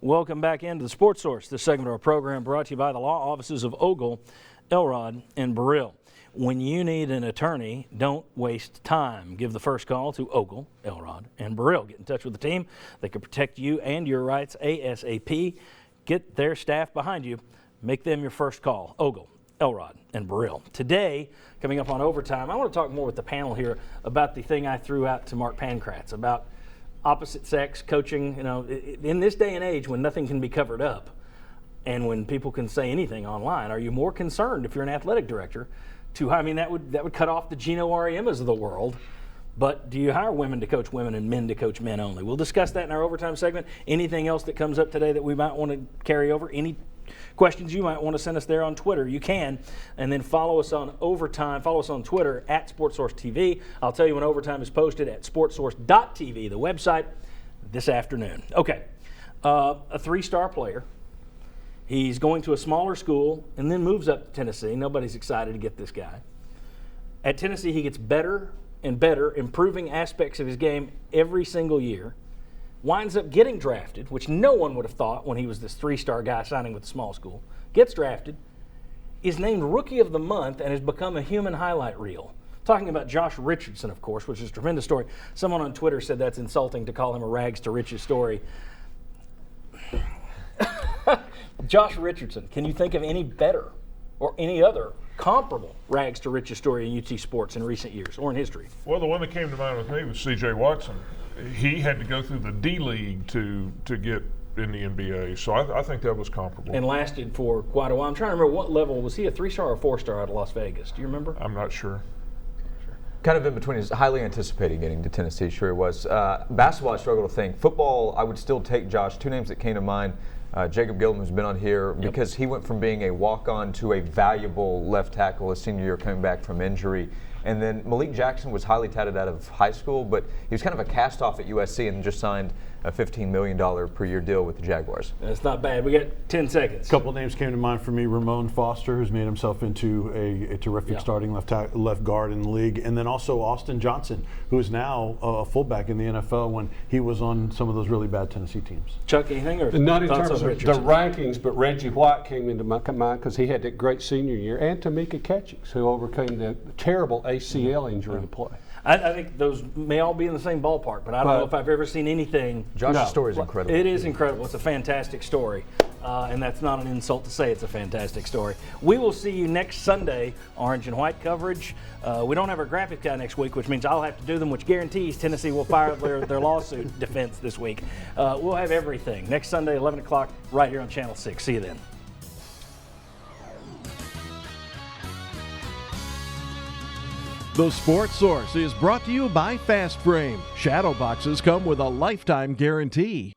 Welcome back into the Sports Source. This segment of our program brought to you by the law offices of Ogle, Elrod, and Burrill. When you need an attorney, don't waste time. Give the first call to Ogle, Elrod, and Burrill. Get in touch with the team that can protect you and your rights ASAP. Get their staff behind you. Make them your first call. Ogle, Elrod, and Burrill. Today, coming up on Overtime, I want to talk more with the panel here about the thing I threw out to Mark Pankratz about opposite sex coaching. You know, in this day and age when nothing can be covered up and when people can say anything online, are you more concerned if you're an athletic director to, I mean, that would cut off the Gino Ariemmas of the world, but do you hire women to coach women and men to coach men only? We'll discuss that in our Overtime segment. Anything else that comes up today that we might want to carry over? Any questions you might want to send us there on Twitter, you can. And then follow us on Overtime. Follow us on Twitter at SportsSource TV. I'll tell you when Overtime is posted at sportsource.tv, the website, this afternoon. Okay, a three-star player. He's going to a smaller school and then moves up to Tennessee. Nobody's excited to get this guy. At Tennessee, he gets better and better, improving aspects of his game every single year. Winds up getting drafted, which no one would have thought when he was this three-star guy signing with a small school. Gets drafted, is named Rookie of the Month, and has become a human highlight reel. Talking about Josh Richardson, of course, which is a tremendous story. Someone on Twitter said that's insulting to call him a rags to riches story. Josh Richardson, can you think of any better or any other comparable rags to riches story in UT sports in recent years or in history? Well, the one that came to mind with me was C.J. Watson. He had to go through the D-League to get in the NBA, so I think that was comparable. And lasted for quite a while. I'm trying to remember what level. Was he a three-star or four-star out of Las Vegas? Do you remember? I'm not sure. Kind of in between. He's highly anticipating getting to Tennessee, sure he was. Basketball, I struggle to think. Football, I would still take Josh. Two names that came to mind. Jacob Gilliam, who's been on here, because he went from being a walk-on to a valuable left tackle his senior year coming back from injury. And then Malik Jackson was highly touted out of high school, but he was kind of a cast-off at USC and just signed a $15 million per year deal with the Jaguars. That's not bad. We got 10 seconds. A couple of names came to mind for me. Ramon Foster, who's made himself into a terrific starting left guard in the league. And then also Austin Johnson, who is now a fullback in the NFL when he was on some of those really bad Tennessee teams. Chuck, anything? Or not in terms of the rankings, but Reggie White came into my mind because he had that great senior year. And Tamika Catchings, who overcame the terrible ACL injury to play. I think those may all be in the same ballpark, but I don't know if I've ever seen anything. Josh's story is incredible. It is incredible. It's a fantastic story, and that's not an insult to say it's a fantastic story. We will see you next Sunday, Orange and White coverage. We don't have our graphic guy next week, which means I'll have to do them, which guarantees Tennessee will fire their lawsuit defense this week. We'll have everything next Sunday, 11 o'clock, right here on Channel 6. See you then. The Sports Source is brought to you by Fast Frame. Shadow boxes come with a lifetime guarantee.